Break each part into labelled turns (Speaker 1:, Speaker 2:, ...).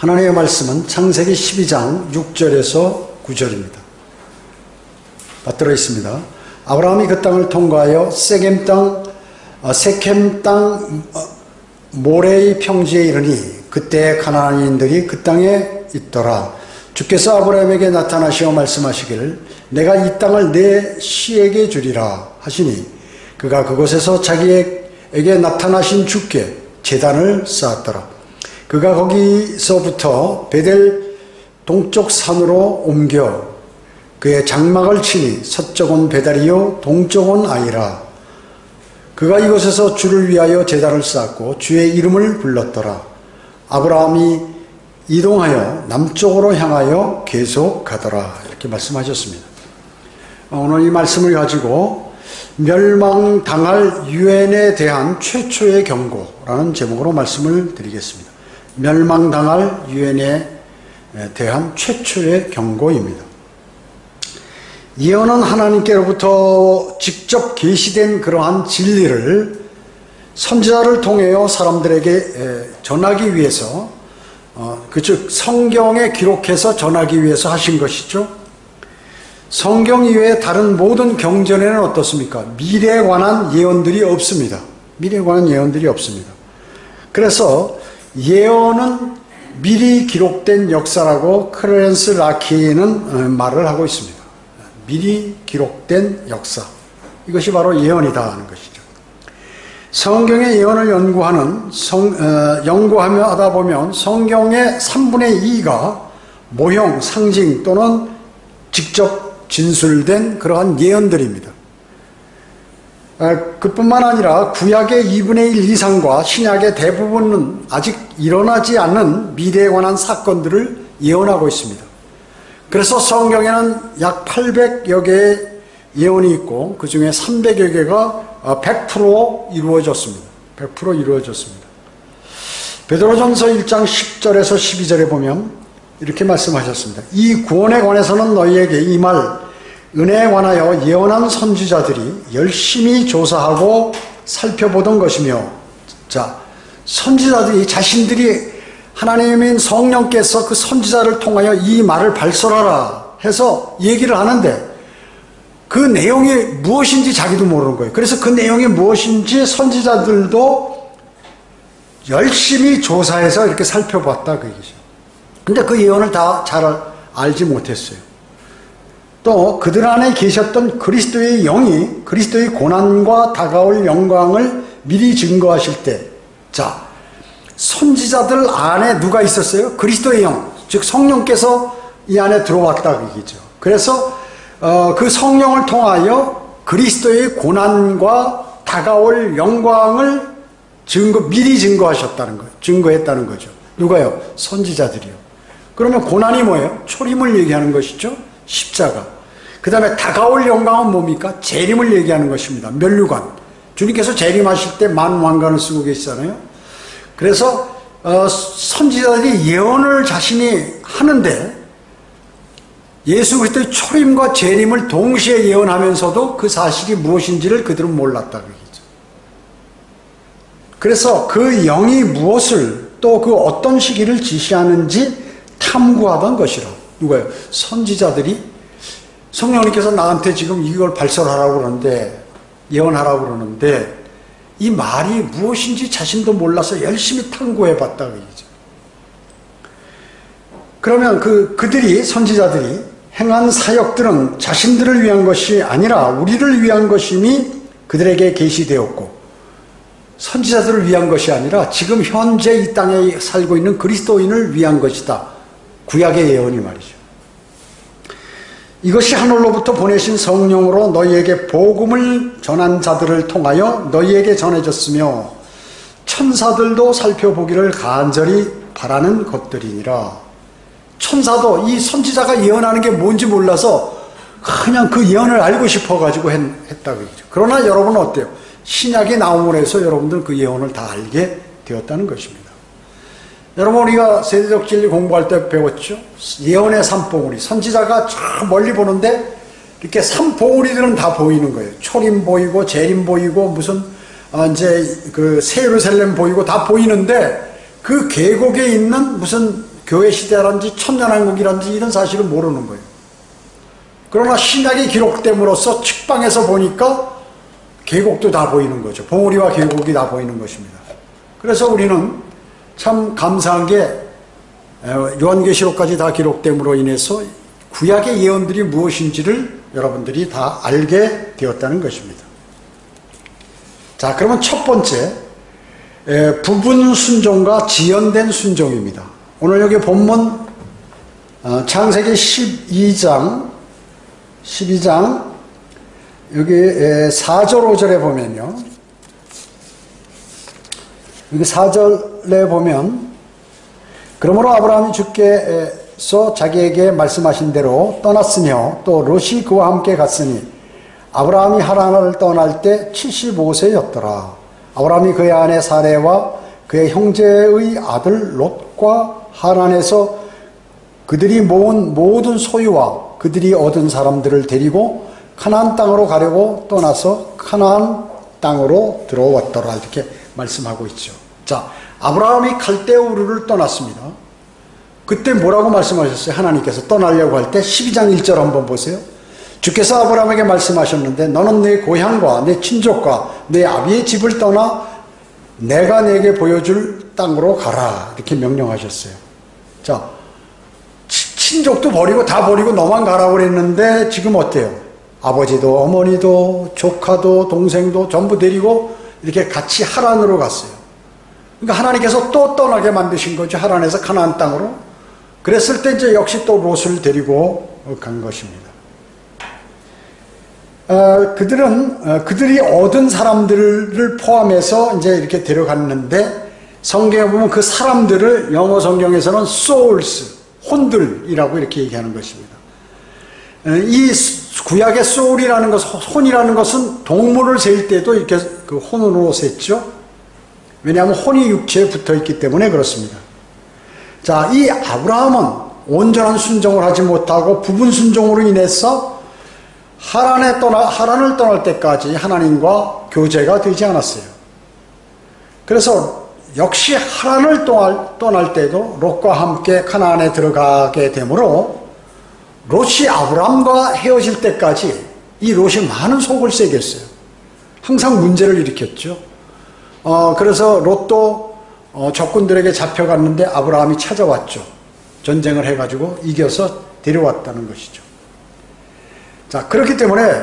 Speaker 1: 하나님의 말씀은 창세기 12장 6절에서 9절입니다. 받들어 있습니다. 아브라함이 그 땅을 통과하여 세겜 땅 모레의 평지에 이르니 그때 가나안인들이 그 땅에 있더라. 주께서 아브라함에게 나타나시어 말씀하시기를 내가 이 땅을 내 씨에게 주리라 하시니 그가 그곳에서 자기에게 나타나신 주께 제단을 쌓았더라. 그가 거기서부터 베델 동쪽 산으로 옮겨 그의 장막을 치니 서쪽은 베델이요 동쪽은 아이라. 그가 이곳에서 주를 위하여 제단을 쌓았고 주의 이름을 불렀더라. 아브라함이 이동하여 남쪽으로 향하여 계속 가더라. 이렇게 말씀하셨습니다. 오늘 이 말씀을 가지고 멸망당할 유엔에 대한 최초의 경고라는 제목으로 말씀을 드리겠습니다. 멸망당할 유엔에 대한 최초의 경고입니다. 예언은 하나님께로부터 직접 계시된 그러한 진리를 선지자를 통하여 사람들에게 전하기 위해서 즉 성경에 기록해서 전하기 위해서 하신 것이죠. 성경 이외에 다른 모든 경전에는 어떻습니까? 미래에 관한 예언들이 없습니다. 미래에 관한 예언들이 없습니다. 그래서 예언은 미리 기록된 역사라고 클래런스 라키는 말을 하고 있습니다. 미리 기록된 역사, 이것이 바로 예언이다 하는 것이죠. 성경의 예언을 연구하다 보면 성경의 3분의 2가 모형, 상징 또는 직접 진술된 그러한 예언들입니다. 그뿐만 아니라 구약의 2분의 1 이상과 신약의 대부분은 아직 일어나지 않는 미래에 관한 사건들을 예언하고 있습니다. 그래서 성경에는 약 800여 개의 예언이 있고 그 중에 300여 개가 100% 이루어졌습니다. 100% 이루어졌습니다. 베드로전서 1장 10절에서 12절에 보면 이렇게 말씀하셨습니다. 이 구원에 관해서는 너희에게 이 말 은혜에 관하여 예언한 선지자들이 열심히 조사하고 살펴보던 것이며, 자, 선지자들이 자신들이 하나님인 성령께서 그 선지자를 통하여 이 말을 발설하라 해서 얘기를 하는데 그 내용이 무엇인지 자기도 모르는 거예요. 그래서 그 내용이 무엇인지 선지자들도 열심히 조사해서 이렇게 살펴봤다 그 얘기죠. 근데 그 예언을 다 잘 알지 못했어요. 또 그들 안에 계셨던 그리스도의 영이 그리스도의 고난과 다가올 영광을 미리 증거하실 때, 자, 선지자들 안에 누가 있었어요? 그리스도의 영, 즉 성령께서 이 안에 들어왔다 그 얘기죠. 그래서 그 성령을 통하여 그리스도의 고난과 다가올 영광을 미리 증거하셨다는 거예요. 증거했다는 거죠. 누가요? 선지자들이요. 그러면 고난이 뭐예요? 초림을 얘기하는 것이죠. 십자가. 그 다음에 다가올 영광은 뭡니까? 재림을 얘기하는 것입니다. 면류관. 주님께서 재림하실 때 만왕관을 쓰고 계시잖아요. 그래서 선지자들이 예언을 자신이 하는데 예수 그리스도의 초림과 재림을 동시에 예언하면서도 그 사실이 무엇인지를 그들은 몰랐다 그러겠죠. 그래서 그 영이 무엇을 또 그 어떤 시기를 지시하는지 탐구하던 것이라. 누가요? 선지자들이 성령님께서 나한테 지금 이걸 발설하라고 그러는데, 예언하라고 그러는데 이 말이 무엇인지 자신도 몰라서 열심히 탐구해 봤다 그 얘기죠. 그러면 그들이 선지자들이 행한 사역들은 자신들을 위한 것이 아니라 우리를 위한 것임이 그들에게 계시되었고, 선지자들을 위한 것이 아니라 지금 현재 이 땅에 살고 있는 그리스도인을 위한 것이다. 구약의 예언이 말이죠. 이것이 하늘로부터 보내신 성령으로 너희에게 복음을 전한 자들을 통하여 너희에게 전해졌으며 천사들도 살펴보기를 간절히 바라는 것들이니라. 천사도 이 선지자가 예언하는 게 뭔지 몰라서 그냥 그 예언을 알고 싶어가지고 했다고 얘기죠. 그러나 여러분은 어때요? 신약이 나옴으로 해서 여러분들 그 예언을 다 알게 되었다는 것입니다. 여러분, 우리가 세대적 진리 공부할 때 배웠죠? 예언의 산봉우리. 선지자가 저 멀리 보는데 이렇게 산봉우리들은 다 보이는 거예요. 초림 보이고 재림 보이고 무슨 이제 그 새 예루살렘 보이고 다 보이는데 그 계곡에 있는 무슨 교회 시대라든지 천년왕국이라든지 이런 사실을 모르는 거예요. 그러나 신약이 기록됨으로써 측방에서 보니까 계곡도 다 보이는 거죠. 봉우리와 계곡이 다 보이는 것입니다. 그래서 우리는 참 감사한 게 요한계시록까지 다 기록됨으로 인해서 구약의 예언들이 무엇인지를 여러분들이 다 알게 되었다는 것입니다. 자, 그러면 첫 번째, 부분 순종과 지연된 순종입니다. 오늘 여기 본문 창세기 12장 여기 4절 5절에 보면요, 여기 4절에 보면, 그러므로 아브라함이 주께서 자기에게 말씀하신 대로 떠났으며 또 롯이 그와 함께 갔으니 아브라함이 하란을 떠날 때 75세였더라. 아브라함이 그의 아내 사레와 그의 형제의 아들 롯과 하란에서 그들이 모은 모든 소유와 그들이 얻은 사람들을 데리고 가나안 땅으로 가려고 떠나서 가나안 땅으로 들어왔더라. 이렇게 말씀하고 있죠. 자, 아브라함이 갈대우르를 떠났습니다. 그때 뭐라고 말씀하셨어요? 하나님께서 떠나려고 할 때 12장 1절 한번 보세요. 주께서 아브라함에게 말씀하셨는데 너는 내 고향과 내 친족과 내 아비의 집을 떠나 내가 내게 보여줄 땅으로 가라. 이렇게 명령하셨어요. 자, 친족도 버리고 다 버리고 너만 가라고 그랬는데 지금 어때요? 아버지도 어머니도 조카도 동생도 전부 데리고 이렇게 같이 하란으로 갔어요. 그러니까 하나님께서 또 떠나게 만드신 거죠. 하란에서 가나안 땅으로. 그랬을 때 이제 역시 또 롯을 데리고 간 것입니다. 그들이 얻은 사람들을 포함해서 이제 이렇게 데려갔는데 성경에 보면 그 사람들을 영어 성경에서는 souls, 혼들이라고 이렇게 얘기하는 것입니다. 이 구약의 soul이라는 것, 혼이라는 것은 동물을 셀 때도 이렇게 그 혼으로 셌죠. 왜냐하면 혼이 육체에 붙어 있기 때문에 그렇습니다. 자, 이 아브라함은 온전한 순종을 하지 못하고 부분 순종으로 인해서 하란을 떠날 때까지 하나님과 교제가 되지 않았어요. 그래서 역시 하란을 떠날 때도 롯과 함께 가나안에 들어가게 되므로 롯이 아브라함과 헤어질 때까지 이 롯이 많은 속을 새게 했어요. 항상 문제를 일으켰죠. 그래서 롯도 적군들에게 잡혀갔는데 아브라함이 찾아왔죠. 전쟁을 해가지고 이겨서 데려왔다는 것이죠. 자, 그렇기 때문에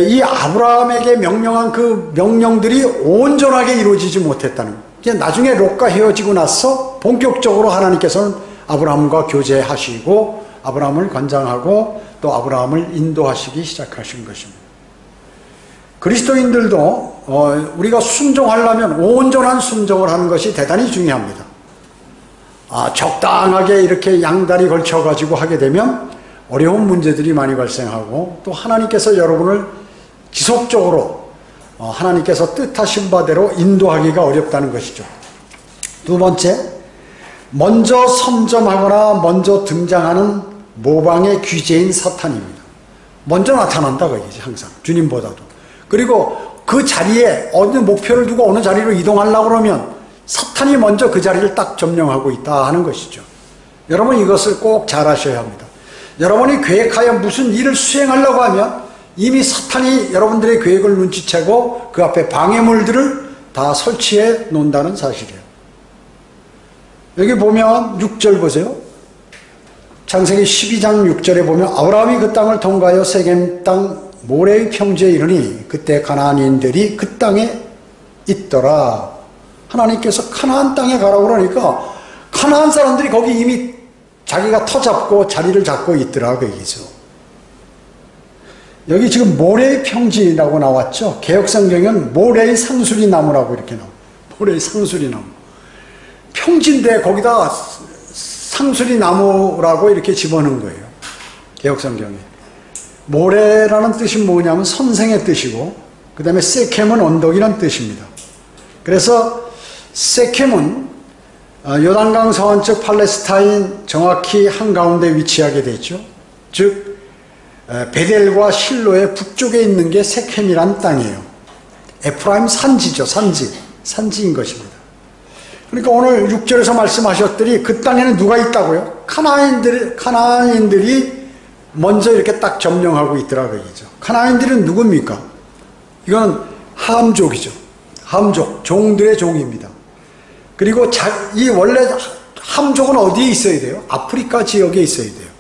Speaker 1: 이 아브라함에게 명령한 그 명령들이 온전하게 이루어지지 못했다는 거예요. 나중에 롯과 헤어지고 나서 본격적으로 하나님께서는 아브라함과 교제하시고 아브라함을 관장하고 또 아브라함을 인도하시기 시작하신 것입니다. 그리스도인들도 우리가 순종하려면 온전한 순종을 하는 것이 대단히 중요합니다. 적당하게 이렇게 양다리 걸쳐가지고 하게 되면 어려운 문제들이 많이 발생하고 또 하나님께서 여러분을 지속적으로 하나님께서 뜻하신 바대로 인도하기가 어렵다는 것이죠. 두 번째, 먼저 선점하거나 먼저 등장하는 모방의 귀재인 사탄입니다. 먼저 나타난다 그얘기지, 항상 주님보다도. 그리고 그 자리에 어느 목표를 두고 어느 자리로 이동하려고 그러면 사탄이 먼저 그 자리를 딱 점령하고 있다 하는 것이죠. 여러분 이것을 꼭 잘 아셔야 합니다. 여러분이 계획하여 무슨 일을 수행하려고 하면 이미 사탄이 여러분들의 계획을 눈치채고 그 앞에 방해물들을 다 설치해 놓는다는 사실이에요. 여기 보면 6절 보세요. 창세기 12장 6절에 보면 아브라함이 그 땅을 통과하여 세겜 땅 모레의 평지에 이르니 그때 가나안인들이 그 땅에 있더라. 하나님께서 가나안 땅에 가라고 그러니까 가나안 사람들이 거기 이미 자기가 터 잡고 자리를 잡고 있더라 그 얘기죠. 여기 지금 모래의 평지라고 나왔죠. 개역성경은 모래의 상수리 나무라고 이렇게 나와요. 모래의 상수리 나무. 평지인데 거기다 상수리 나무라고 이렇게 집어넣은 거예요. 개역성경에. 모래라는 뜻이 뭐냐면 선생의 뜻이고 그 다음에 세켐은 언덕이라는 뜻입니다. 그래서 세켐은 요단강 서안쪽 팔레스타인 정확히 한가운데 위치하게 되죠. 즉 베델과 실로의 북쪽에 있는 게 세켐이란 땅이에요. 에프라임 산지죠. 산지인 것입니다. 그러니까 오늘 6절에서 말씀하셨더니 그 땅에는 누가 있다고요? 카나안인들이 먼저 이렇게 딱 점령하고 있더라고요. 카나안인들은 누굽니까? 이건 함족이죠. 함족, 종들의 종입니다. 그리고 이 원래 함족은 어디에 있어야 돼요? 아프리카 지역에 있어야 돼요.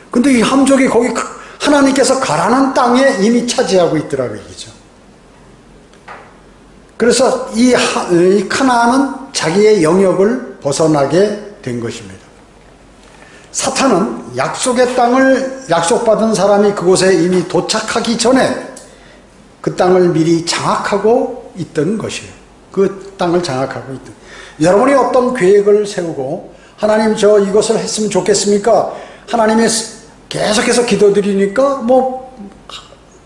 Speaker 1: 근데 이 함족이 거기 하나님께서 가라는 땅에 이미 차지하고 있더라고요. 그래서 이 카나안은 자기의 영역을 벗어나게 된 것입니다. 사탄은 약속의 땅을 약속받은 사람이 그곳에 이미 도착하기 전에 그 땅을 미리 장악하고 있던 것이에요. 그 땅을 장악하고 있던. 여러분이 어떤 계획을 세우고 하나님 저 이것을 했으면 좋겠습니까? 하나님이 계속해서 기도드리니까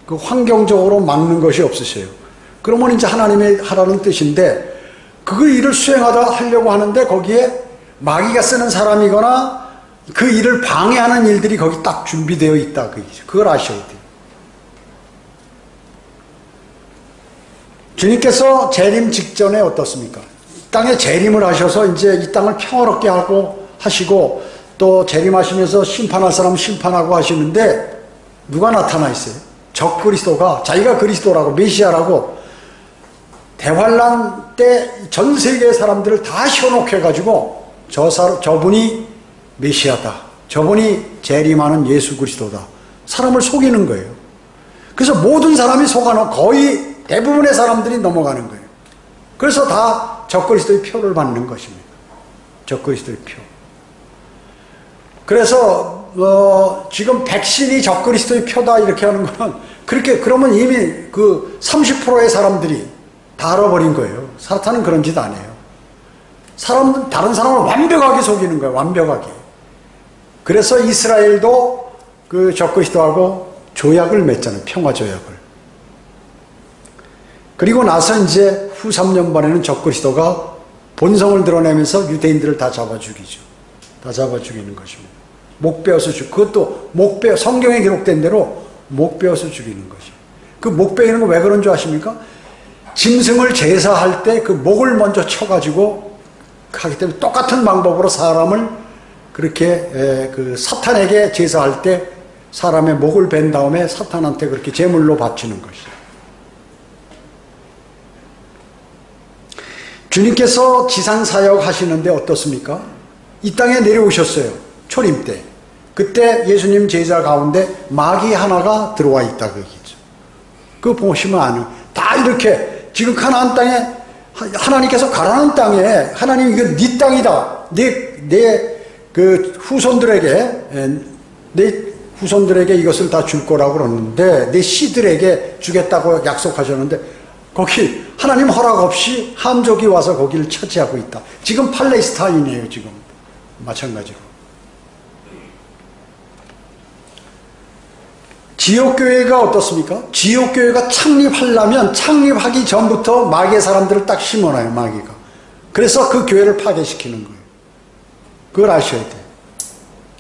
Speaker 1: 그 환경적으로 막는 것이 없으세요. 그러면 이제 하나님의 하라는 뜻인데 그 일을 하려고 하는데 거기에 마귀가 쓰는 사람이거나 그 일을 방해하는 일들이 거기 딱 준비되어 있다. 그걸 아셔야 돼요. 주님께서 재림 직전에 어떻습니까? 이 땅에 재림을 하셔서 이제 이 땅을 평화롭게 하시고 또 재림하시면서 심판할 사람 심판하고 하시는데 누가 나타나 있어요? 적그리스도가 자기가 그리스도라고 메시아라고 대환란 때 전 세계의 사람들을 다 현혹해가지고 저분이 메시아다. 저분이 재림하는 예수 그리스도다. 사람을 속이는 거예요. 그래서 모든 사람이 거의 대부분의 사람들이 넘어가는 거예요. 그래서 다 적그리스도의 표를 받는 것입니다. 적그리스도의 표. 그래서 지금 백신이 적그리스도의 표다 이렇게 하는 건 그러면 이미 그 30%의 사람들이 다 알아버린 거예요. 사탄은 그런 짓 안 해요. 다른 사람을 완벽하게 속이는 거예요. 완벽하게. 그래서 이스라엘도 그 적그리스도하고 조약을 맺잖아요. 평화조약을. 그리고 나서 이제 후 3년 만에는 적그리스도가 본성을 드러내면서 유대인들을 다 잡아 죽이죠. 다 잡아 죽이는 것입니다. 목 베어서 그것도 성경에 기록된 대로 목 베어서 죽이는 것이에요. 그 목 베이는 거 왜 그런 줄 아십니까? 짐승을 제사할 때 그 목을 먼저 쳐가지고 하기 때문에 똑같은 방법으로 사람을 그렇게 그 사탄에게 제사할 때 사람의 목을 벤 다음에 사탄한테 그렇게 제물로 바치는 것이죠. 주님께서 지상사역 하시는데 어떻습니까? 이 땅에 내려오셨어요. 초림 때. 그때 예수님 제자 가운데 마귀 하나가 들어와 있다 그 얘기죠. 그거 보시면 아는 다 이렇게 지금 가나안 땅에 하나님께서 가라는 땅에 하나님 이거 네 땅이다. 내 그 후손들에게 이것을 다 줄 거라고 그러는데 내 씨들에게 주겠다고 약속하셨는데 거기 하나님 허락 없이 함족이 와서 거기를 차지하고 있다. 지금 팔레스타인이에요. 지금 마찬가지로. 지역교회가 어떻습니까? 지역교회가 창립하려면 창립하기 전부터 마귀의 사람들을 딱 심어놔요. 마귀가. 그래서 그 교회를 파괴시키는 거예요. 그걸 아셔야 돼요.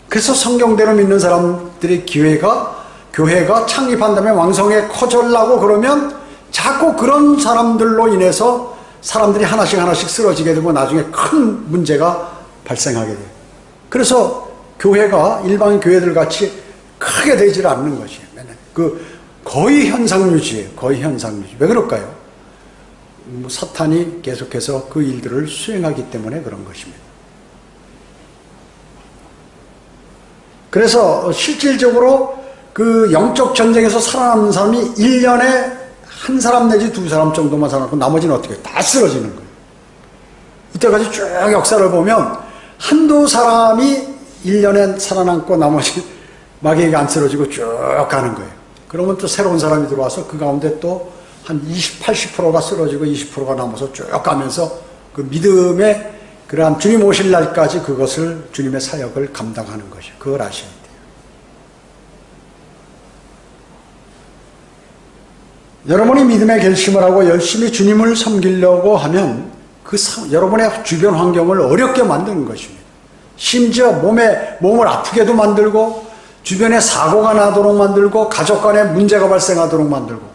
Speaker 1: 그래서 성경대로 믿는 사람들의 교회가 창립한 다음에 왕성하게 커져라고 그러면 자꾸 그런 사람들로 인해서 사람들이 하나씩 쓰러지게 되고 나중에 큰 문제가 발생하게 돼요. 그래서 교회가 일반 교회들 같이 크게 되질 않는 것이에요. 거의 현상유지예요. 거의 현상유지. 왜 그럴까요? 사탄이 계속해서 그 일들을 수행하기 때문에 그런 것입니다. 그래서 실질적으로 그 영적 전쟁에서 살아남는 사람이 1년에 한 사람 내지 두 사람 정도만 살아남고 나머지는 어떻게 해요? 다 쓰러지는 거예요. 이때까지 쭉 역사를 보면 한두 사람이 1년에 살아남고 나머지 마귀가 안 쓰러지고 쭉 가는 거예요. 그러면 또 새로운 사람이 들어와서 그 가운데 또 한 80%가 쓰러지고 20%가 남아서 쭉 가면서 그 믿음의 그러한 주님 오실 날까지 그것을 주님의 사역을 감당하는 것이에요. 그걸 아셔야 돼요. 여러분이 믿음의 결심을 하고 열심히 주님을 섬기려고 하면 여러분의 주변 환경을 어렵게 만드는 것입니다. 심지어 몸을 아프게도 만들고 주변에 사고가 나도록 만들고 가족 간에 문제가 발생하도록 만들고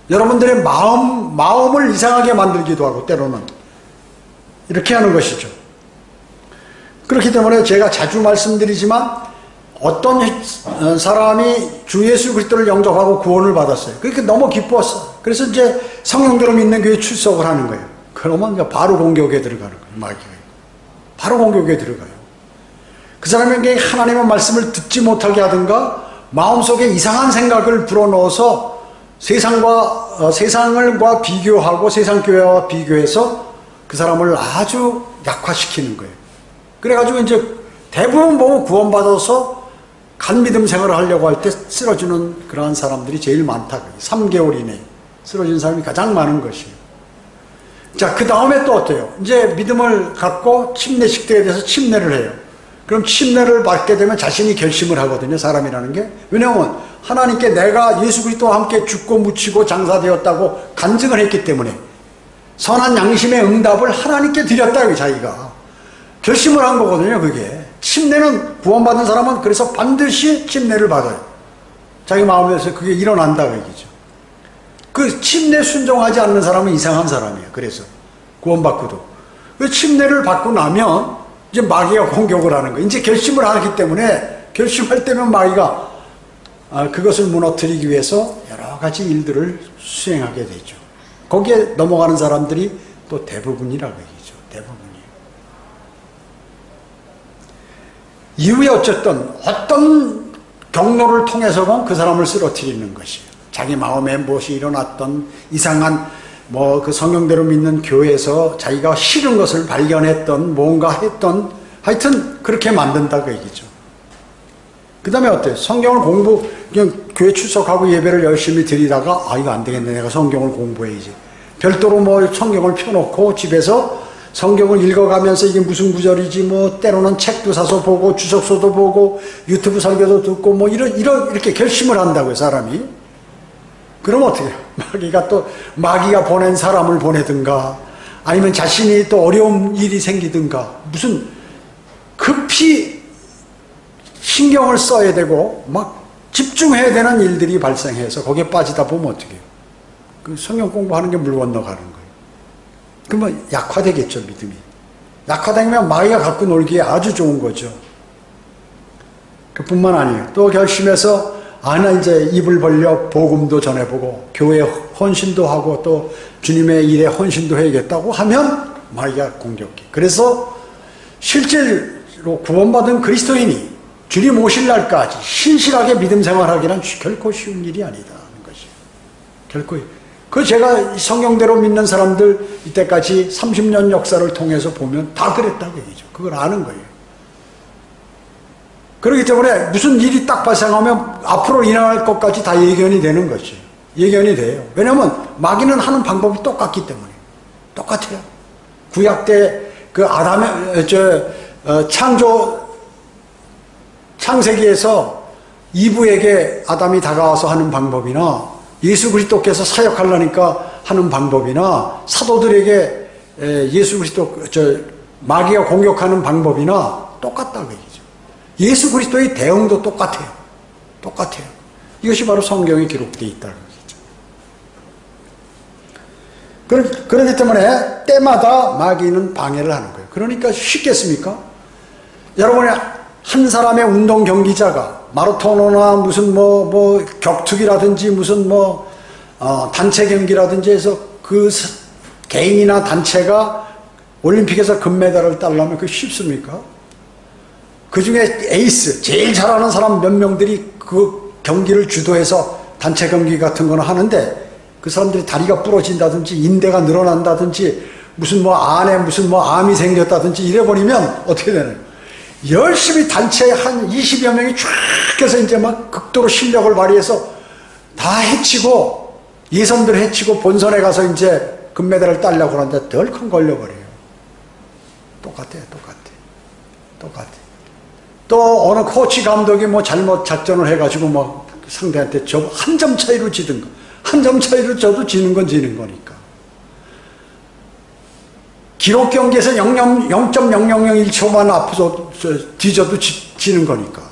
Speaker 1: 여러분들의 마음을 이상하게 만들기도 하고 때로는 이렇게 하는 것이죠. 그렇기 때문에 제가 자주 말씀드리지만 어떤 사람이 주 예수 그리스도를 영접하고 구원을 받았어요. 그렇게 너무 기뻤어. 그래서 이제 성령대로 믿는 교회에 출석을 하는 거예요. 그러면 바로 공격에 들어가는 거예요. 마귀가. 바로 공격에 들어가요. 그 사람에게 하나님의 말씀을 듣지 못하게 하든가 마음속에 이상한 생각을 불어넣어서 세상과 비교하고 세상 교회와 비교해서 그 사람을 아주 약화시키는 거예요. 그래가지고 이제 대부분 보고 구원받아서 간믿음 생활을 하려고 할 때 쓰러지는 그러한 사람들이 제일 많다. 3개월 이내에 쓰러진 사람이 가장 많은 것이에요. 자, 그 다음에 또 어때요? 이제 믿음을 갖고 침례 식대에 대해서 침례를 해요. 그럼 침례를 받게 되면 자신이 결심을 하거든요. 사람이라는 게. 왜냐하면 하나님께 내가 예수 그리스도와 함께 죽고 묻히고 장사되었다고 간증을 했기 때문에 선한 양심의 응답을 하나님께 드렸다. 자기가. 결심을 한 거거든요. 그게. 침례는 구원받은 사람은 그래서 반드시 침례를 받아요. 자기 마음에서 그게 일어난다. 그 얘기죠. 그 침례 순종하지 않는 사람은 이상한 사람이에요. 그래서 구원받고도. 그 침례를 받고 나면 이제 마귀가 공격을 하는 거예요. 이제 결심을 하기 때문에 결심할 때면 마귀가 그것을 무너뜨리기 위해서 여러 가지 일들을 수행하게 되죠. 거기에 넘어가는 사람들이 또 대부분이라고 얘기죠. 대부분이에요. 이후에 어떤 경로를 통해서건 그 사람을 쓰러뜨리는 것이에요. 자기 마음에 무엇이 일어났던 이상한 그 성경대로 믿는 교회에서 자기가 싫은 것을 발견했던 뭔가 했던 하여튼 그렇게 만든다고 얘기죠. 그 다음에 어때요? 성경을 그냥 교회 출석하고 예배를 열심히 드리다가 이거 안 되겠네. 내가 성경을 공부해야지. 별도로 성경을 펴놓고 집에서 성경을 읽어가면서 이게 무슨 구절이지 때로는 책도 사서 보고 주석서도 보고 유튜브 설교도 듣고 이렇게 결심을 한다고요. 사람이. 그럼 어떻게 해요? 마귀가 보낸 사람을 보내든가 아니면 자신이 또 어려운 일이 생기든가 무슨 급히 신경을 써야 되고 막 집중해야 되는 일들이 발생해서 거기에 빠지다 보면 어떻게 해요? 그 성경 공부하는 게 물 건너가는 거예요. 그러면 약화되겠죠. 믿음이. 약화되면 마귀가 갖고 놀기에 아주 좋은 거죠. 그뿐만 아니에요. 또 결심해서 나 이제 입을 벌려 복음도 전해보고 교회 헌신도 하고 또 주님의 일에 헌신도 해야겠다고 하면 마귀가 공격해. 그래서 실제로 구원받은 그리스도인이 주님 오실 날까지 신실하게 믿음 생활하기는 결코 쉬운 일이 아니다 하는 것이에요. 결코. 제가 성경대로 믿는 사람들 이때까지 30년 역사를 통해서 보면 다 그랬다고 얘기죠. 그걸 아는 거예요. 그렇기 때문에 무슨 일이 딱 발생하면 앞으로 일어날 것까지 다 예견이 되는 거죠. 예견이 돼요. 왜냐하면 마귀는 하는 방법이 똑같기 때문에. 똑같아요. 구약 때 그 창세기에서 이브에게 아담이 다가와서 하는 방법이나 예수 그리스도께서 사역하려니까 하는 방법이나 사도들에게 예수 그리스도 마귀가 공격하는 방법이나 똑같다고 얘기죠. 예수 그리스도의 대응도 똑같아요. 똑같아요. 이것이 바로 성경에 기록되어 있다는 얘기죠. 그렇기 때문에 때마다 마귀는 방해를 하는 거예요. 그러니까 쉽겠습니까? 여러분이 한 사람의 운동 경기자가 마라토너나 무슨 격투기라든지 무슨 단체 경기라든지 해서 그 개인이나 단체가 올림픽에서 금메달을 따려면 그게 쉽습니까? 그 중에 에이스, 제일 잘하는 사람 몇 명들이 그 경기를 주도해서 단체 경기 같은 거는 하는데 그 사람들이 다리가 부러진다든지 인대가 늘어난다든지 무슨 안에 무슨 암이 생겼다든지 이래버리면 어떻게 되나요? 열심히 단체에 한 20여 명이 쫙 해서 이제 막 극도로 실력을 발휘해서 다 해치고 예선들 해치고 본선에 가서 이제 금메달을 따려고 하는데 덜컹 걸려버려요. 똑같아요. 또 어느 코치 감독이 잘못 작전을 해가지고 상대한테 한 점 차이로 지든 거. 한 점 차이로 져도 지는 건 지는 거니까. 기록 경기에서 0.0001초만 앞서 뒤져도 지는 거니까.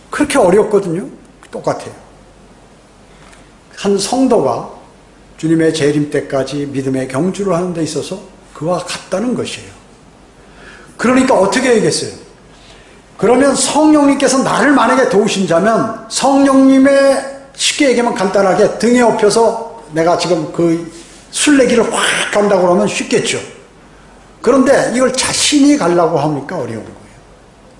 Speaker 1: 그렇게 어렵거든요. 똑같아요. 한 성도가 주님의 재림 때까지 믿음의 경주를 하는 데 있어서 그와 같다는 것이에요. 그러니까 어떻게 해야겠어요? 그러면 성령님께서 나를 만약에 도우신다면 성령님의 쉽게 얘기하면 간단하게 등에 업혀서 내가 지금 그 순례길을 확 간다고 그러면 쉽겠죠. 그런데 이걸 자신이 가려고 하니까 어려운 거예요.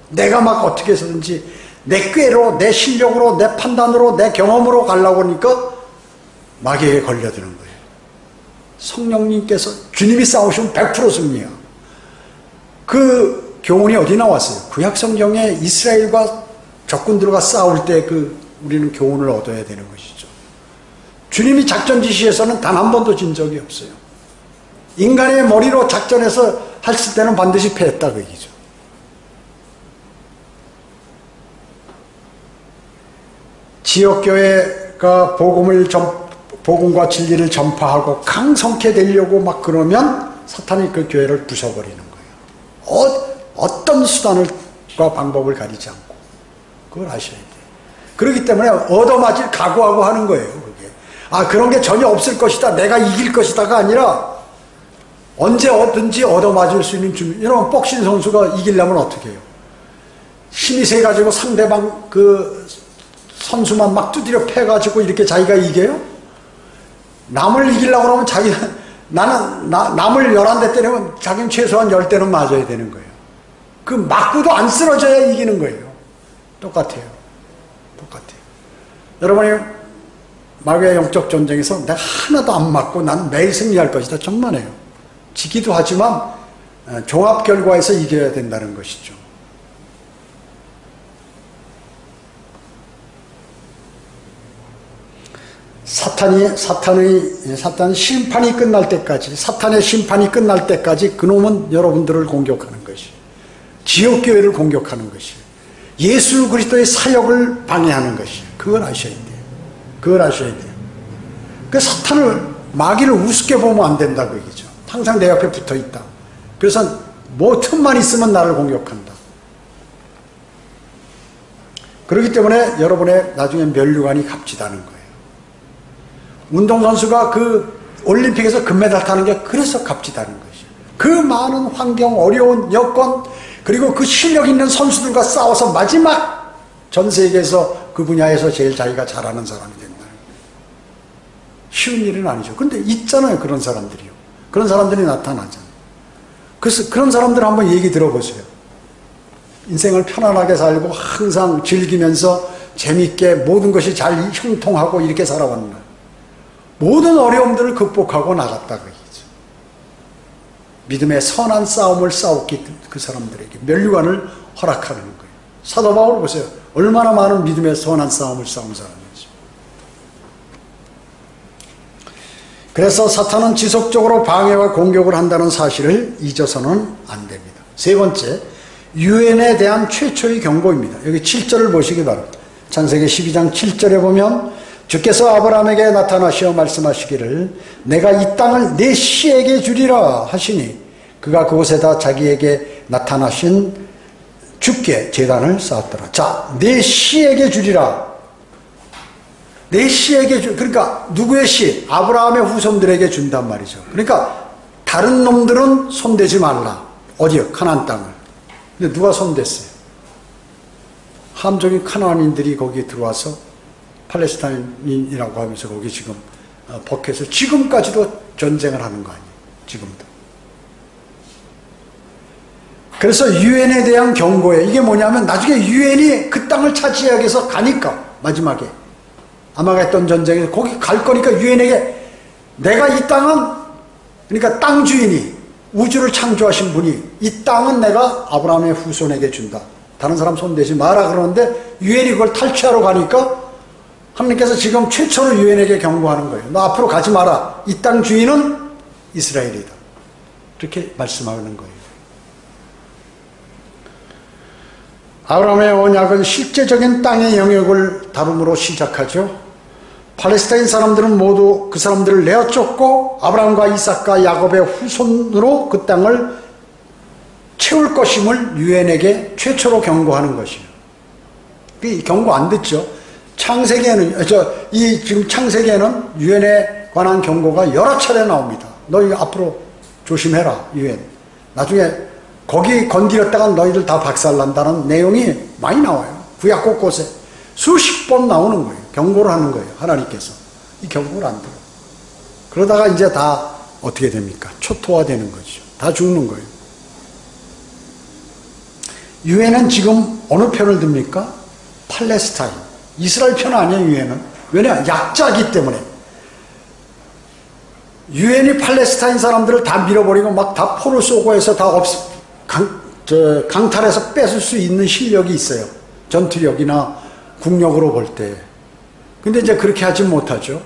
Speaker 1: 내가 막 어떻게 해서든지 내 꾀로, 내 실력으로, 내 판단으로, 내 경험으로 가려고 하니까 마귀에게 걸려드는 거예요. 성령님께서 주님이 싸우시면 100% 승리야. 그 교훈이 어디 나왔어요? 구약성경에 이스라엘과 적군들과 싸울 때 우리는 교훈을 얻어야 되는 것이죠. 주님이 작전 지시에서는 단 한 번도 진 적이 없어요. 인간의 머리로 작전해서 했을 때는 반드시 패했다 그 얘기죠. 지역교회가 복음과 진리를 전파하고 강성케 되려고 막 그러면 사탄이 그 교회를 부숴버리는 거예요. 어떤 수단과 방법을 가리지 않고. 그걸 아셔야 돼요. 그렇기 때문에 얻어맞을 각오하고 하는 거예요. 그게. 그런 게 전혀 없을 것이다. 내가 이길 것이다가 아니라 언제 어든지 얻어맞을 수 있는 준비. 여러분, 복싱 선수가 이기려면 어떻게 해요? 힘이 세가지고 상대방 선수만 막 두드려 패가지고 이렇게 자기가 이겨요? 남을 이기려고 하면 남을 11대 때리면 자기는 최소한 10대는 맞아야 되는 거예요. 그 맞고도 안 쓰러져야 이기는 거예요. 똑같아요. 여러분이 마귀의 영적 전쟁에서 내가 하나도 안 맞고 나는 매일 승리할 것이다. 천만에요. 지기도 하지만 종합 결과에서 이겨야 된다는 것이죠. 사탄의 심판이 끝날 때까지, 사탄의 심판이 끝날 때까지 그놈은 여러분들을 공격하는 것이, 지옥교회를 공격하는 것이, 예수 그리스도의 사역을 방해하는 것이, 그걸 아셔야 돼요. 그 마귀를 우습게 보면 안 된다 그 얘기죠. 항상 내 옆에 붙어 있다. 그래서 뭐 틈만 있으면 나를 공격한다. 그렇기 때문에 여러분의 나중에 면류관이 값지다는 거예요. 운동선수가 올림픽에서 금메달 타는 게 그래서 값지다는 것이에요. 그 많은 환경, 어려운 여건, 그리고 그 실력 있는 선수들과 싸워서 마지막 전 세계에서 그 분야에서 제일 자기가 잘하는 사람이 된다는 거예요. 쉬운 일은 아니죠. 근데 있잖아요, 그런 사람들이요. 그런 사람들이 나타나잖아요. 그래서 그런 사람들 한번 얘기 들어보세요. 인생을 편안하게 살고 항상 즐기면서 재밌게 모든 것이 잘 형통하고 이렇게 살아왔나. 모든 어려움들을 극복하고 나갔다 그 얘기죠. 믿음의 선한 싸움을 싸웠기 그 사람들에게 면류관을 허락하는 거예요. 사도 바울 보세요. 얼마나 많은 믿음의 선한 싸움을 싸운 사람인지. 그래서 사탄은 지속적으로 방해와 공격을 한다는 사실을 잊어서는 안 됩니다. 세 번째, 유엔에 대한 최초의 경고입니다. 여기 7절을 보시기 바랍니다. 창세기 12장 7절에 보면 주께서 아브라함에게 나타나시어 말씀하시기를 내가 이 땅을 내 씨에게 주리라 하시니 그가 그곳에다 자기에게 나타나신 주께 제단을 쌓았더라. 자, 내 씨에게 주리라. 내 씨에게 그러니까 누구의 씨? 아브라함의 후손들에게 준단 말이죠. 그러니까 다른 놈들은 손대지 말라. 어디요? 가나안 땅을. 근데 누가 손댔어요? 함정인 카나안인들이 거기에 들어와서 팔레스타인이라고 하면서 거기 지금 버켓을 지금까지도 전쟁을 하는 거 아니에요. 지금도. 그래서 유엔에 대한 경고예요. 이게 뭐냐면 나중에 유엔이 그 땅을 차지하기 위해서 가니까 마지막에 아마겟돈 전쟁에서 거기 갈 거니까 유엔에게 내가 이 땅은 그러니까 땅 주인이 우주를 창조하신 분이 이 땅은 내가 아브라함의 후손에게 준다. 다른 사람 손대지 마라 그러는데 유엔이 그걸 탈취하러 가니까 하나님께서 지금 최초로 유엔에게 경고하는 거예요. 너 앞으로 가지 마라. 이 땅 주인은 이스라엘이다. 이렇게 말씀하는 거예요. 아브라함의 언약은 실제적인 땅의 영역을 다룸으로 시작하죠. 팔레스타인 사람들은 모두 그 사람들을 내어 쫓고 아브라함과 이삭과 야곱의 후손으로 그 땅을 채울 것임을 유엔에게 최초로 경고하는 것이에요. 경고 안 듣죠. 창세기에는 지금 창세기에는 유엔에 관한 경고가 여러 차례 나옵니다. 너희 앞으로 조심해라, 유엔. 나중에 거기 건드렸다가 너희들 다 박살난다는 내용이 많이 나와요. 구약 곳곳에 수십 번 나오는 거예요. 경고를 하는 거예요. 하나님께서. 이 경고를 안 들어. 그러다가 이제 다 어떻게 됩니까? 초토화되는 거죠. 다 죽는 거예요. 유엔은 지금 어느 편을 듭니까? 팔레스타인. 이스라엘 편 아니에요, 유엔은. 왜냐? 약자기 때문에. 유엔이 팔레스타인 사람들을 다 밀어버리고 막 다 포를 쏘고 해서 다 강탈해서 뺏을 수 있는 실력이 있어요. 전투력이나 국력으로 볼 때. 근데 이제 그렇게 하지 못하죠.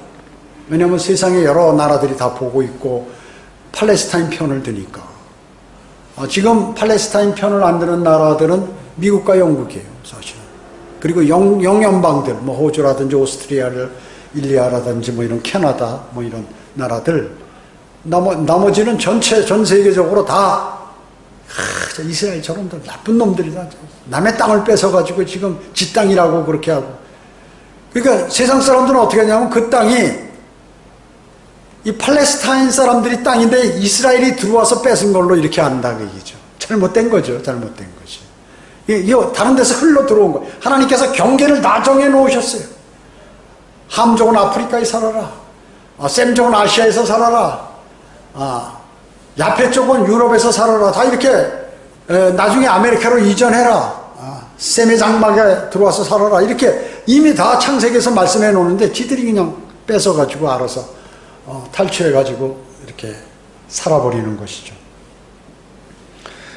Speaker 1: 왜냐하면 세상에 여러 나라들이 다 보고 있고 팔레스타인 편을 드니까. 지금 팔레스타인 편을 안 드는 나라들은 미국과 영국이에요, 사실은. 그리고 영연방들, 뭐 호주라든지 오스트리아라든지 뭐 이런 캐나다, 뭐 이런 나라들, 나머지는 전 세계적으로 다 이스라엘 저놈들 나쁜 놈들이다. 남의 땅을 뺏어가지고 지금 지 땅이라고 그렇게 하고. 그러니까 세상 사람들은 어떻게 하냐면 그 땅이 이 팔레스타인 사람들이 땅인데 이스라엘이 들어와서 뺏은 걸로 이렇게 안다 그 얘기죠. 잘못된 거죠. 잘못된 것이. 이거 다른 데서 흘러 들어온 거예요. 하나님께서 경계를 다 정해 놓으셨어요. 함족은 아프리카에 살아라. 셈족은 아시아에서 살아라. 야페 쪽은 유럽에서 살아라. 다 이렇게 나중에 아메리카로 이전해라. 셈의 장막에 들어와서 살아라. 이렇게 이미 다 창세기에서 말씀해 놓는데 지들이 그냥 뺏어가지고 알아서 탈취해가지고 이렇게 살아버리는 것이죠.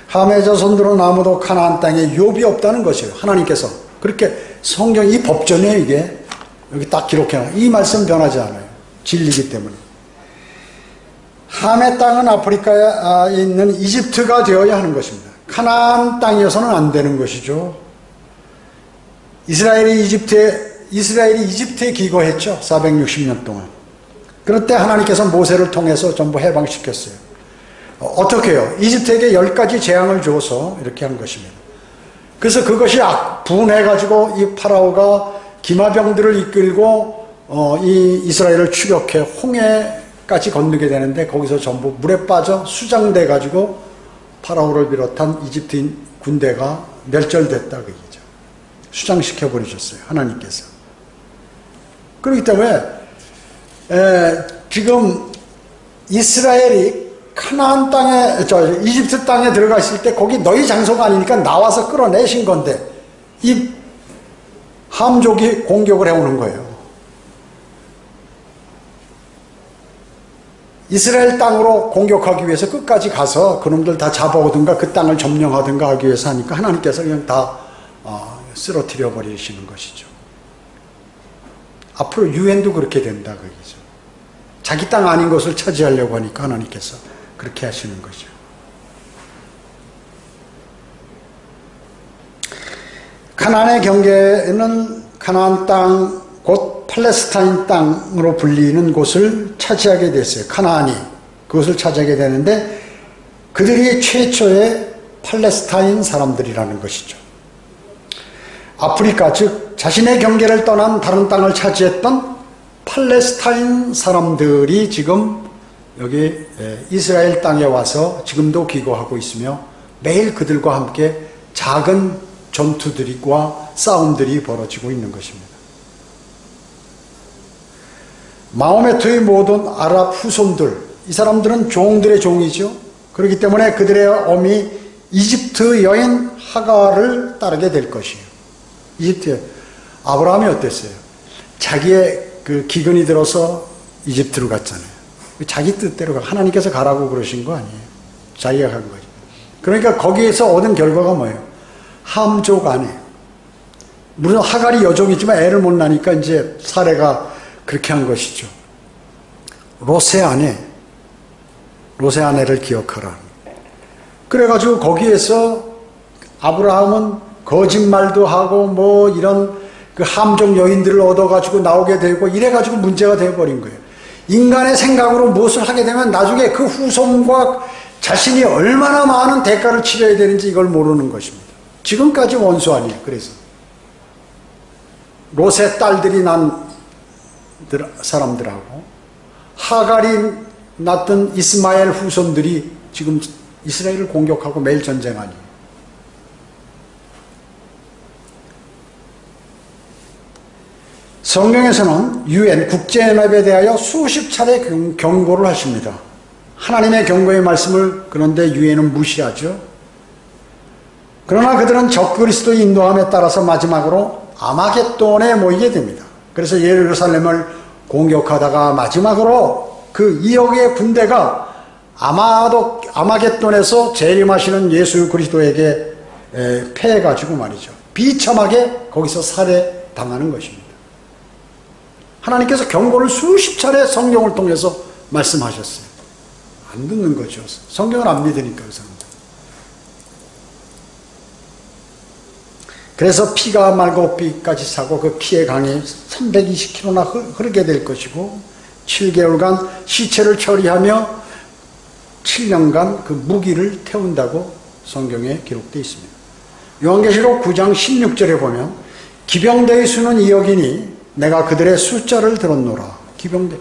Speaker 1: 함의 자손들은 아무도 가나안 땅에 유업이 없다는 것이에요. 하나님께서 그렇게 성경 이 법전이에요. 이게 여기 딱 기록해놔. 이 말씀 변하지 않아요. 진리이기 때문에. 함의 땅은 아프리카에 있는 이집트가 되어야 하는 것입니다. 가나안 땅이어서는 안 되는 것이죠. 이스라엘이 이집트에 기거했죠. 460년 동안. 그럴 때 하나님께서 모세를 통해서 전부 해방시켰어요. 어떻게 해요? 이집트에게 10가지 재앙을 줘서 이렇게 한 것입니다. 그래서 그것이 분해가지고 이 파라오가 기마병들을 이끌고 이 이스라엘을 추격해 홍해까지 건너게 되는데 거기서 전부 물에 빠져 수장돼가지고 파라오를 비롯한 이집트인 군대가 멸절됐다 그 얘기죠. 수장시켜버리셨어요. 하나님께서. 그렇기 때문에 지금 이스라엘이 가나안 땅에 이집트 땅에 들어가 있을 때 거기 너희 장소가 아니니까 나와서 끌어내신 건데 이 함족이 공격을 해오는 거예요. 이스라엘 땅으로 공격하기 위해서 끝까지 가서 그놈들 다 잡아오든가 그 땅을 점령하든가 하기 위해서 하니까 하나님께서 그냥 다 쓰러뜨려 버리시는 것이죠. 앞으로 유엔도 그렇게 된다 그 얘기죠. 자기 땅 아닌 것을 차지하려고 하니까 하나님께서 그렇게 하시는 거죠. 가나안의 경계는 가나안 땅, 곧 팔레스타인 땅으로 불리는 곳을 차지하게 됐어요. 가나안이 그것을 차지하게 되는데 그들이 최초의 팔레스타인 사람들이라는 것이죠. 아프리카, 즉 자신의 경계를 떠난 다른 땅을 차지했던 팔레스타인 사람들이 지금 여기 이스라엘 땅에 와서 지금도 기거하고 있으며 매일 그들과 함께 작은 전투들과 싸움들이 벌어지고 있는 것입니다. 마호메트의 모든 아랍 후손들, 이 사람들은 종들의 종이죠. 그렇기 때문에 그들의 어미 이집트 여인 하가를 따르게 될 것이에요. 이집트에 아브라함이 어땠어요? 자기의 그 기근이 들어서 이집트로 갔잖아요. 자기 뜻대로 하나님께서 가라고 그러신 거 아니에요. 자기가 간 거죠. 그러니까 거기에서 얻은 결과가 뭐예요? 함족 안에. 물론 하갈이 여종이지만 애를 못 낳으니까 이제 사례가 그렇게 한 것이죠. 롯의 아내를 기억하라. 그래가지고 거기에서 아브라함은 거짓말도 하고 뭐 이런 그 함족 여인들을 얻어가지고 나오게 되고 이래가지고 문제가 되어버린 거예요. 인간의 생각으로 무엇을 하게 되면 나중에 그 후손과 자신이 얼마나 많은 대가를 치러야 되는지 이걸 모르는 것입니다. 지금까지 원수 아니에요. 그래서 롯의 딸들이 난 사람들하고 하갈이 낳던 이스마엘 후손들이 지금 이스라엘을 공격하고 매일 전쟁하니. 성경에서는 UN 국제연합에 대하여 수십 차례 경고를 하십니다. 하나님의 경고의 말씀을 그런데 UN은 무시하죠. 그러나 그들은 적그리스도의 인도함에 따라서 마지막으로 아마겟돈에 모이게 됩니다. 그래서 예루살렘을 공격하다가 마지막으로 그 2억의 군대가 아마겟돈에서 재림하시는 예수 그리스도에게 패해가지고 말이죠. 비참하게 거기서 살해당하는 것입니다. 하나님께서 경고를 수십 차례 성경을 통해서 말씀하셨어요. 안 듣는 거죠. 성경을 안 믿으니까 그 사람들. 그래서 피가 말고피까지 사고 그 피의 강이 320km나 흐르게 될 것이고 7개월간 시체를 처리하며 7년간 그 무기를 태운다고 성경에 기록되어 있습니다. 요한계시록 9장 16절에 보면 기병대의 수는 2억이니 내가 그들의 숫자를 들었노라. 기병대.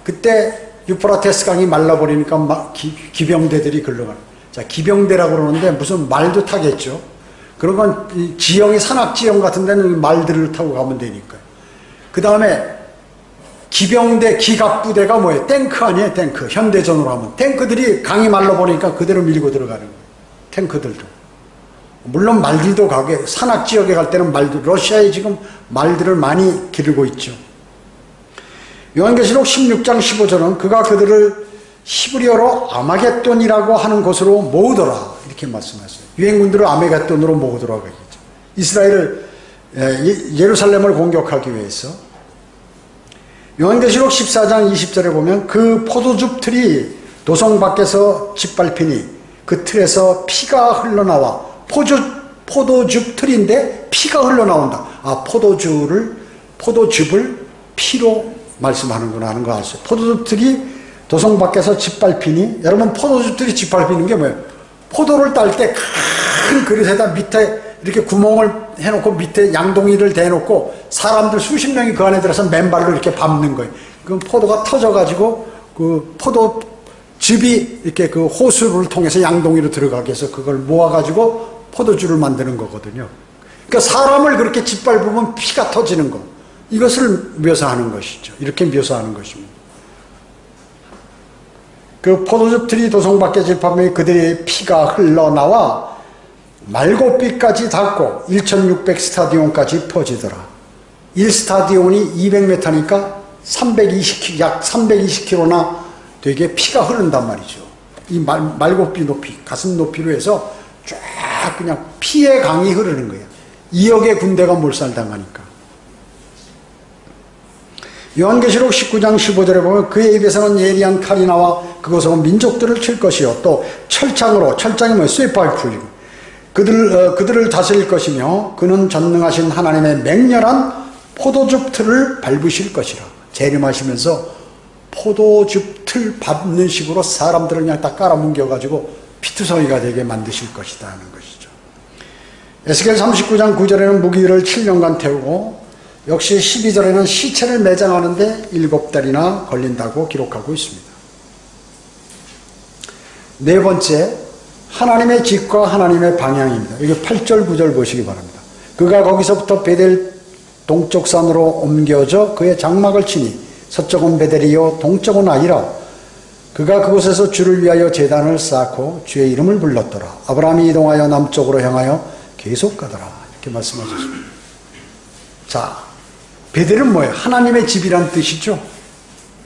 Speaker 1: 그때 유프라테스 강이 말라버리니까 기병대들이 글러가는. 자, 기병대라고 그러는데 무슨 말도 타겠죠. 그런 건 지형이 산악지형 같은 데는 말들을 타고 가면 되니까요. 그 다음에 기병대, 기갑부대가 뭐예요? 탱크 아니에요? 탱크. 현대전으로 하면. 탱크들이 강이 말라버리니까 그대로 밀고 들어가는 거예요. 탱크들도. 물론 말들도 가게, 산악지역에 갈 때는 말들, 러시아에 지금 말들을 많이 기르고 있죠. 요한계시록 16장 15절은 그가 그들을 히브리어로 아마겟돈이라고 하는 곳으로 모으더라. 이렇게 말씀하셨어요. 유행군들을 아마겟돈으로 모으더라고 하겠죠. 이스라엘을, 예루살렘을 공격하기 위해서. 요한계시록 14장 20절에 보면 그 포도즙 틀이 도성 밖에서 짓밟히니 그 틀에서 피가 흘러나와 포도즙 틀인데 피가 흘러나온다. 아, 포도즙을 피로 말씀하는구나 하는 거 아세요? 포도즙 틀이 도성 밖에서 짓밟히니, 여러분 포도즙 틀이 짓밟히는 게 뭐예요? 포도를 딸 때 큰 그릇에다 밑에 이렇게 구멍을 해놓고 밑에 양동이를 대놓고 사람들 수십 명이 그 안에 들어서 맨발로 이렇게 밟는 거예요. 그럼 포도가 터져가지고 그 포도즙이 이렇게 그 호수를 통해서 양동이로 들어가게 해서 그걸 모아가지고 포도주를 만드는 거거든요. 그러니까 사람을 그렇게 짓밟으면 피가 터지는 거. 이것을 묘사하는 것이죠. 이렇게 묘사하는 것입니다. 그 포도즙 틀이 도성 밖에 짓밟으면 그들의 피가 흘러나와 말고빛까지 닿고 1600 스타디온까지 퍼지더라. 1스타디온이 200m니까 약 320km나 되게 피가 흐른단 말이죠. 이 말고빛 높이, 가슴 높이로 해서 쫙 그냥 피의 강이 흐르는 거예요. 2억의 군대가 몰살당하니까. 요한계시록 19장 15절에 보면 그의 입에서는 예리한 칼이 나와 그곳으로 민족들을 칠 것이요 또 철장이 뭐예요? 쇠파이프. 그들을 다스릴 것이며 그는 전능하신 하나님의 맹렬한 포도즙 틀을 밟으실 것이라. 재림하시면서 포도즙 틀 밟는 식으로 사람들을 그냥 다 깔아뭉겨가지고 피투성이가 되게 만드실 것이다 하는 것이죠. 에스겔 39장 9절에는 무기를 7년간 태우고 역시 12절에는 시체를 매장하는데 7달이나 걸린다고 기록하고 있습니다. 네 번째, 하나님의 집과 하나님의 방향입니다. 여기 8절 9절 보시기 바랍니다. 그가 거기서부터 베델 동쪽 산으로 옮겨져 그의 장막을 치니 서쪽은 베델이요 동쪽은 아이라. 그가 그곳에서 주를 위하여 제단을 쌓고 주의 이름을 불렀더라. 아브라함이 이동하여 남쪽으로 향하여 계속 가더라. 이렇게 말씀하셨습니다. 자, 베델은 뭐예요? 하나님의 집이란 뜻이죠.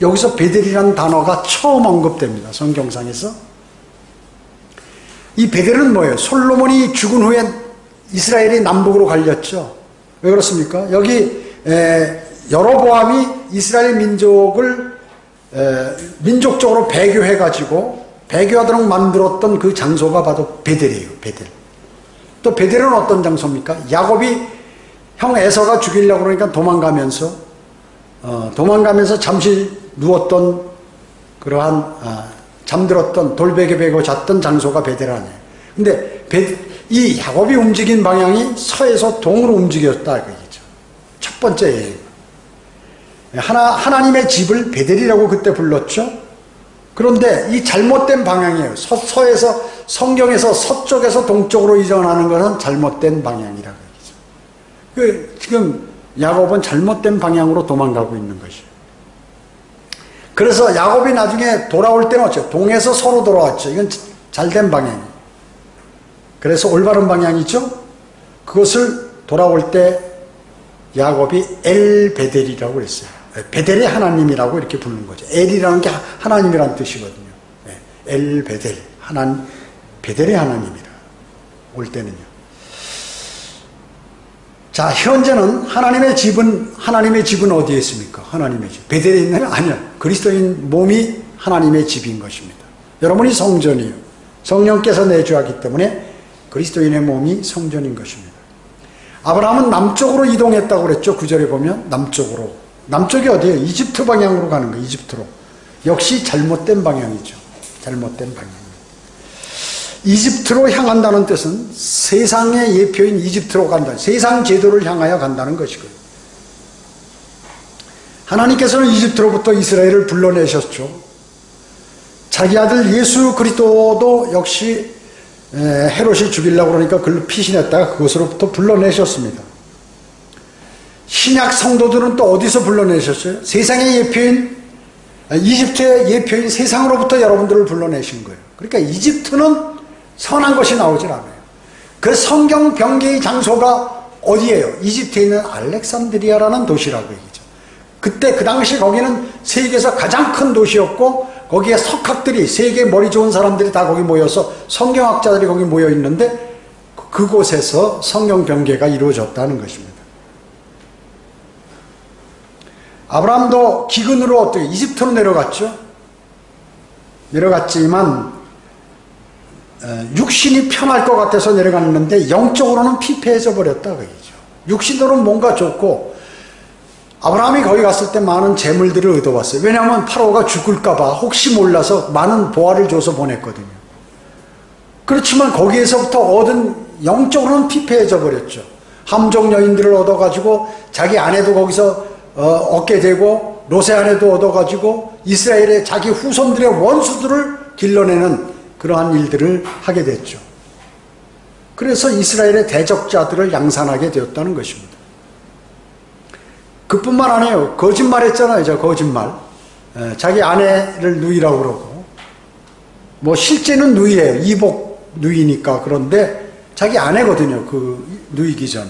Speaker 1: 여기서 베델이라는 단어가 처음 언급됩니다. 성경상에서. 이 베델은 뭐예요? 솔로몬이 죽은 후에 이스라엘이 남북으로 갈렸죠. 왜 그렇습니까? 여기 여로보암이 이스라엘 민족을 민족적으로 배교해가지고 배교하도록 만들었던 그 장소가 바로 베델이에요. 베델. 또 베델은 어떤 장소입니까? 야곱이 형 에서가 죽이려고 그러니까 도망가면서 잠시 누웠던 그러한 잠들었던 돌베개 베고 잤던 장소가 베델 아니에요. 근데 이 야곱이 움직인 방향이 서에서 동으로 움직였다 이거죠. 첫 번째 예행. 하나님의 집을 베델이라고 그때 불렀죠. 그런데 이 잘못된 방향이에요. 서에서 성경에서 서쪽에서 동쪽으로 이전하는 것은 잘못된 방향이라고 얘기죠. 지금 야곱은 잘못된 방향으로 도망가고 있는 것이에요. 그래서 야곱이 나중에 돌아올 때는 어쩌죠? 동에서 서로 돌아왔죠. 이건 잘된 방향이에요. 그래서 올바른 방향이죠. 그것을 돌아올 때 야곱이 엘베델이라고 그랬어요. 베델의 하나님이라고 이렇게 부르는 거죠. 엘이라는 게 하나님이라는 뜻이거든요. 엘베델, 베델의 하나님이라 올 때는요. 자, 현재는 하나님의 집은 어디에 있습니까? 하나님의 집. 베델에 있나요? 아니요. 그리스도인 몸이 하나님의 집인 것입니다. 여러분이 성전이에요. 성령께서 내주하기 때문에 그리스도인의 몸이 성전인 것입니다. 아브라함은 남쪽으로 이동했다고 그랬죠. 9절에 보면 남쪽으로. 남쪽이 어디예요? 이집트 방향으로 가는 거예요. 이집트로. 역시 잘못된 방향이죠. 잘못된 방향. 이집트로 향한다는 뜻은 세상의 예표인 이집트로 간다. 세상 제도를 향하여 간다는 것이고요. 하나님께서는 이집트로부터 이스라엘을 불러내셨죠. 자기 아들 예수 그리스도도 역시 헤롯이 죽이려고 그러니까 그걸로 피신했다가 그것으로부터 불러내셨습니다. 신약 성도들은 또 어디서 불러내셨어요? 세상의 예표인 이집트의 예표인 세상으로부터 여러분들을 불러내신 거예요. 그러니까 이집트는 선한 것이 나오질 않아요. 그 성경 병기의 장소가 어디예요? 이집트에 있는 알렉산드리아라는 도시라고 얘기죠. 그때 그 당시 거기는 세계에서 가장 큰 도시였고 거기에 석학들이 세계 머리 좋은 사람들이 다 거기 모여서 성경학자들이 거기 모여 있는데 그곳에서 성경 병기가 이루어졌다는 것입니다. 아브라함도 기근으로 어떻게 이집트로 내려갔죠. 내려갔지만 육신이 편할 것 같아서 내려갔는데 영적으로는 피폐해져 버렸다 그 얘기죠. 육신으로는 뭔가 좋고 아브라함이 거기 갔을 때 많은 재물들을 얻어왔어요. 왜냐하면 파로가 죽을까 봐 혹시 몰라서 많은 보화를 줘서 보냈거든요. 그렇지만 거기에서부터 얻은 영적으로는 피폐해져 버렸죠. 함정 여인들을 얻어가지고 자기 아내도 거기서 얻게 되고 롯의 아내도 얻어가지고 이스라엘의 자기 후손들의 원수들을 길러내는 그러한 일들을 하게 됐죠. 그래서 이스라엘의 대적자들을 양산하게 되었다는 것입니다. 그뿐만 아니에요. 거짓말했잖아요. 저 거짓말. 자기 아내를 누이라고 그러고 뭐 실제는 누이예요. 이복 누이니까. 그런데 자기 아내거든요. 그 누이기 전에.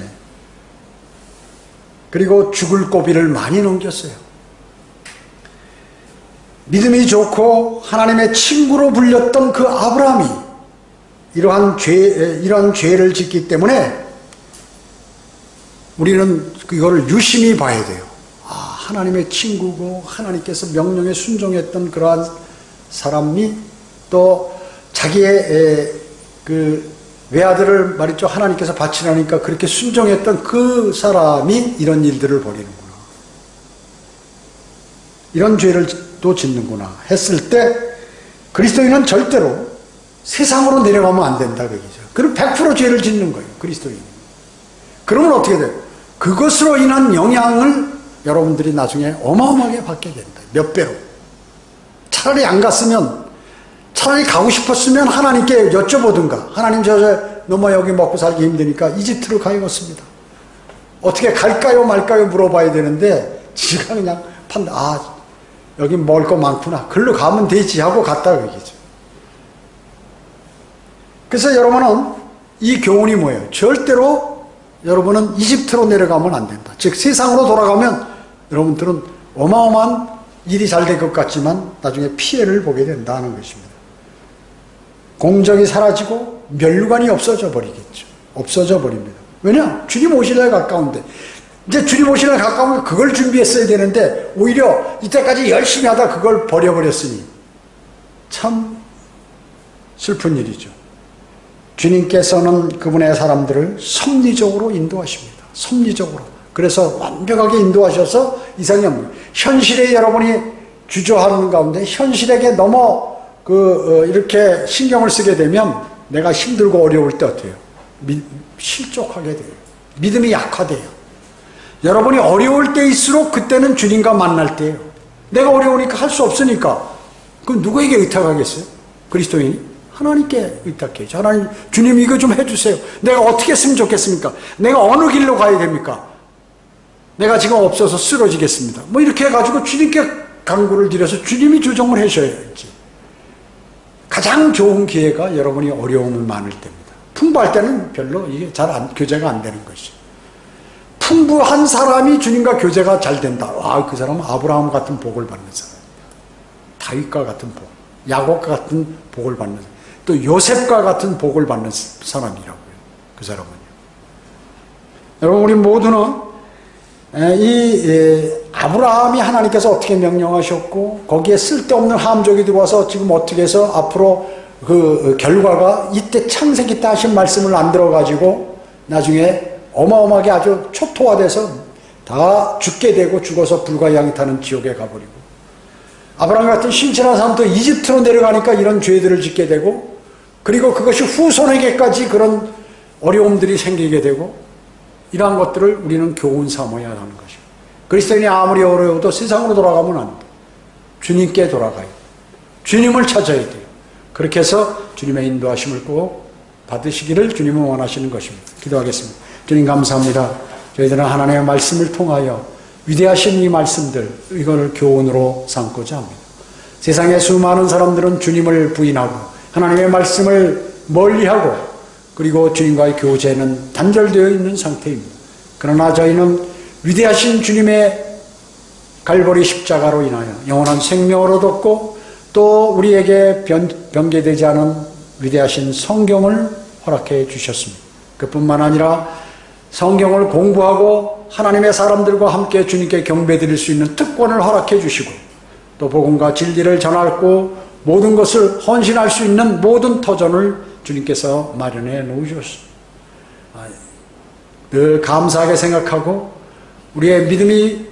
Speaker 1: 그리고 죽을 고비를 많이 넘겼어요. 믿음이 좋고 하나님의 친구로 불렸던 그 아브라함이 이러한 죄를 짓기 때문에 우리는 이거를 유심히 봐야 돼요. 하나님의 친구고 하나님께서 명령에 순종했던 그러한 사람이 또 자기의 그 외아들을 말이죠. 하나님께서 바치라니까 그렇게 순종했던 그 사람이 이런 일들을 벌이는구나. 이런 죄를 또 짓는구나 했을 때 그리스도인은 절대로 세상으로 내려가면 안 된다 그 얘기죠. 그럼 100% 죄를 짓는 거예요. 그리스도인. 그러면 어떻게 돼요? 그것으로 인한 영향을 여러분들이 나중에 어마어마하게 받게 된다. 몇 배로. 차라리 안 갔으면, 차라리 가고 싶었으면 하나님께 여쭤보든가. 하나님 저 너무 여기 먹고 살기 힘드니까 이집트로 가야겠습니다. 어떻게 갈까요 말까요 물어봐야 되는데 지가 그냥 여기 먹을 거 많구나. 글로 가면 되지 하고 갔다 그 얘기죠. 그래서 여러분은 이 교훈이 뭐예요? 절대로 여러분은 이집트로 내려가면 안 된다. 즉 세상으로 돌아가면 여러분들은 어마어마한 일이 잘 될 것 같지만 나중에 피해를 보게 된다는 것입니다. 공정이 사라지고 멸류관이 없어져 버리겠죠. 없어져 버립니다. 왜냐? 주님 오실 날 가까운데 이제 주님 오실 날 가까우면 그걸 준비했어야 되는데 오히려 이때까지 열심히 하다 그걸 버려버렸으니 참 슬픈 일이죠. 주님께서는 그분의 사람들을 섭리적으로 인도하십니다. 섭리적으로. 그래서 완벽하게 인도하셔서 이상형 현실에 여러분이 주저하는 가운데 현실에게 너무 이렇게 신경을 쓰게 되면 내가 힘들고 어려울 때 어때요? 실족하게 돼요. 믿음이 약화돼요. 여러분이 어려울 때일수록 그때는 주님과 만날 때예요. 내가 어려우니까 할 수 없으니까 그럼 누구에게 의탁하겠어요? 그리스도인이? 하나님께 의탁해야죠. 하나님, 주님 이거 좀 해주세요. 내가 어떻게 했으면 좋겠습니까? 내가 어느 길로 가야 됩니까? 내가 지금 없어서 쓰러지겠습니다. 뭐 이렇게 해가지고 주님께 간구를 드려서 주님이 조정을 하셔야지. 가장 좋은 기회가 여러분이 어려움을 많을 때입니다. 풍부할 때는 별로 이게 교제가 안 되는 것이죠. 풍부한 사람이 주님과 교제가 잘 된다. 와, 그 사람은 아브라함 같은 복을 받는 사람, 다윗과 같은 복, 야곱과 같은 복을 받는 사람, 또 요셉과 같은 복을 받는 사람이라고요. 그 사람은요. 여러분, 우리 모두는 아브라함이 하나님께서 어떻게 명령하셨고 거기에 쓸데없는 함정이 들어와서 지금 어떻게 해서 앞으로 그 결과가 이때 창세기 때 하신 말씀을 안 들어가지고 나중에 어마어마하게 아주 초토화돼서 다 죽게 되고 죽어서 불과 양이 타는 지옥에 가버리고, 아브라함 같은 신실한 사람도 이집트로 내려가니까 이런 죄들을 짓게 되고, 그리고 그것이 후손에게까지 그런 어려움들이 생기게 되고, 이러한 것들을 우리는 교훈 삼아야 하는 것이고, 그리스도인이 아무리 어려워도 세상으로 돌아가면 안 돼. 주님께 돌아가요. 주님을 찾아야 돼요. 그렇게 해서 주님의 인도하심을 꼭 받으시기를 주님은 원하시는 것입니다. 기도하겠습니다. 주님 감사합니다. 저희들은 하나님의 말씀을 통하여 위대하신 이 말씀들, 이거를 교훈으로 삼고자 합니다. 세상의 수많은 사람들은 주님을 부인하고 하나님의 말씀을 멀리하고 그리고 주님과의 교제는 단절되어 있는 상태입니다. 그러나 저희는 위대하신 주님의 갈보리 십자가로 인하여 영원한 생명을 얻었고, 또 우리에게 변개되지 않은 위대하신 성경을 허락해 주셨습니다. 그뿐만 아니라 성경을 공부하고 하나님의 사람들과 함께 주님께 경배드릴 수 있는 특권을 허락해 주시고, 또 복음과 진리를 전하고 모든 것을 헌신할 수 있는 모든 터전을 주님께서 마련해 놓으셨습니다. 늘 감사하게 생각하고 우리의 믿음이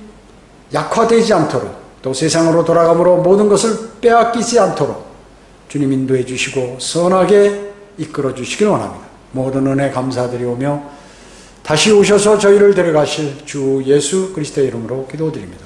Speaker 1: 약화되지 않도록, 또 세상으로 돌아감으로 모든 것을 빼앗기지 않도록 주님 인도해 주시고 선하게 이끌어 주시길 원합니다. 모든 은혜 감사드리오며 다시 오셔서 저희를 데려가실 주 예수 그리스도의 이름으로 기도드립니다.